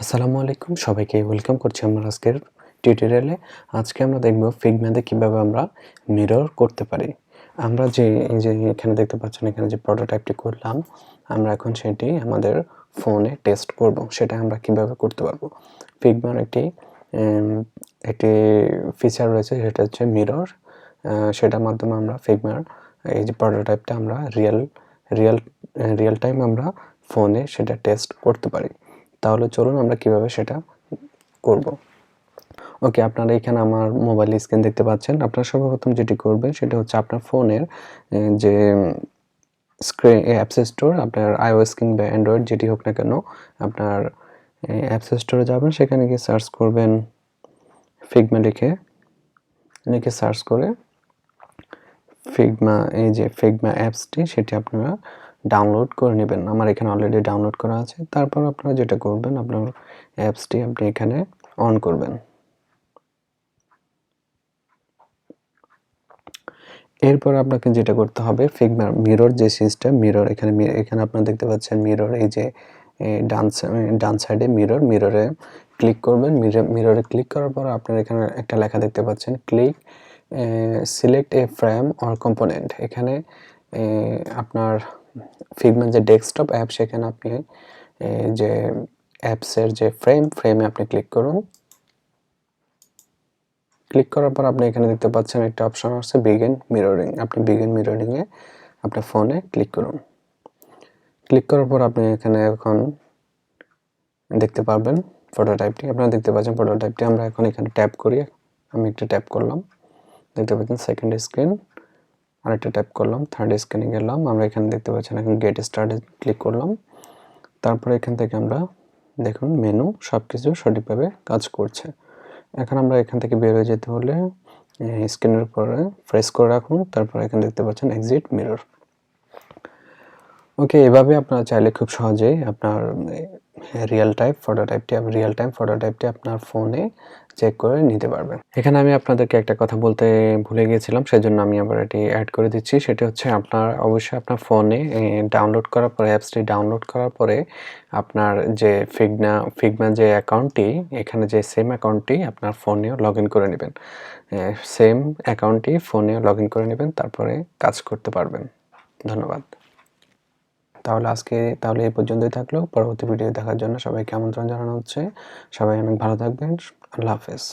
আসসালামু আলাইকুম, সবাইকে ওয়েলকাম করছি আমার আজকের টিউটোরিয়ালে। আজকে আমরা দেখব ফিগমাতে কিভাবে আমরা মিরর করতে পারি। আমরা এই যে এখানে দেখতে পাচ্ছেন, এখানে যে প্রোটোটাইপটি করলাম, আমরা এখন সেটি আমাদের ফোনে টেস্ট করব। সেটা আমরা কিভাবে করতে পারবো। ফিগমার একটি ফিচার রয়েছে, সেটা হচ্ছে মিরর। সেটার মাধ্যমে আমরা ফিগমার এই যে প্রোটোটাইপটা আমরা রিয়েল টাইম আমরা ফোনে সেটা টেস্ট করতে পারি। তাহলে চলুন আমরা কিভাবে সেটা করব। ওকে, আপনারা এখানে আমার মোবাইল স্ক্রিন দেখতে পাচ্ছেন। আপনারা সর্বপ্রথম যেটি করবেন সেটা হচ্ছে আপনার ফোনের যে স্ক্রিন অ্যাপস স্টোর, আপনার iOS কিংবা অ্যান্ড্রয়েড যেটি হোক না কেন, আপনার অ্যাপস স্টোরে যাবেন, সেখানে গিয়ে সার্চ করবেন ফিগমা লিখে সার্চ করে ফিগমা, এই যে ফিগমা অ্যাপসটি সেটি আপনারা ডাউনলোড করে নেবেন। আমার এখানে অলরেডি ডাউনলোড করা আছে। তারপর আপনারা যেটা করবেন, আপনার অ্যাপসটি আপনি এখানে অন করবেন। এরপর আপনাকে যেটা করতে হবে, ফিগমার মিরর যে সিস্টেম, মিরর এখানে আপনারা দেখতে পাচ্ছেন মিরর, এই যে ডান সাইডে মিররে ক্লিক করবেন। মিররে ক্লিক করার পর আপনার এখানে একটা লেখা দেখতে পাচ্ছেন, click select A frame or component. এখানে আপনার ফিগমার যে ডেস্কটপ অ্যাপ, সেখানে আপনি যে অ্যাপসের যে ফ্রেমে আপনি ক্লিক করুন। ক্লিক করার পর আপনি এখানে দেখতে পাচ্ছেন একটা অপশন আছে বিগিন মিররিং। আপনি বিগিন মিররিং এ আপনার ফোনে ক্লিক করুন। ক্লিক করার পর আপনি এখানে এখন দেখতে পাবেন প্রোটোটাইপটি। আপনারা দেখতে পাচ্ছেন প্রোটোটাইপটি। আমরা এখন এখানে ট্যাপ করি। আমি একটা ট্যাপ করলাম, দেখতে পাচ্ছেন সেকেন্ড স্ক্রিন। আরেকটা ট্যাপ করলাম, থার্ড স্ক্রিনে গেলাম। আমরা এখানে দেখতে পাচ্ছেন এখন গেট স্টার্টে ক্লিক করলাম। তারপরে এখান থেকে আমরা দেখুন মেনু সবকিছু সঠিকভাবে কাজ করছে। এখন আমরা এখান থেকে বের হয়ে যেতে হলে স্ক্রিনের উপরে প্রেস করে রাখুন। তারপর এখানে দেখতে পাচ্ছেন এক্সিট মিরর। ওকে, এভাবে আপনারা চাইলে খুব সহজেই আপনার রিয়েল টাইম ফটোটাইপটি আপনার ফোনে চেক করে নিতে পারবেন। এখানে আমি আপনাদেরকে একটা কথা বলতে ভুলে গিয়েছিলাম, সেজন্য আমি আবার এটি অ্যাড করে দিচ্ছি। সেটা হচ্ছে অবশ্যই আপনার ফোনে ডাউনলোড করার পরে, অ্যাপসটি ডাউনলোড করার পরে আপনার যে ফিগমা যে অ্যাকাউন্টটি, এখানে যে সেম অ্যাকাউন্টটি আপনার ফোনেও লগ ইন করে নেবেন। সেম অ্যাকাউন্টটি ফোনেও লগ ইন করে নেবেন, তারপরে কাজ করতে পারবেন। ধন্যবাদ। তাহলে এই পর্যন্তই থাকলো। পরবর্তী ভিডিও দেখার জন্য সবাইকে আমন্ত্রণ জানানো হচ্ছে। সবাই অনেক ভালো থাকবেন। আল্লাহ হাফেজ।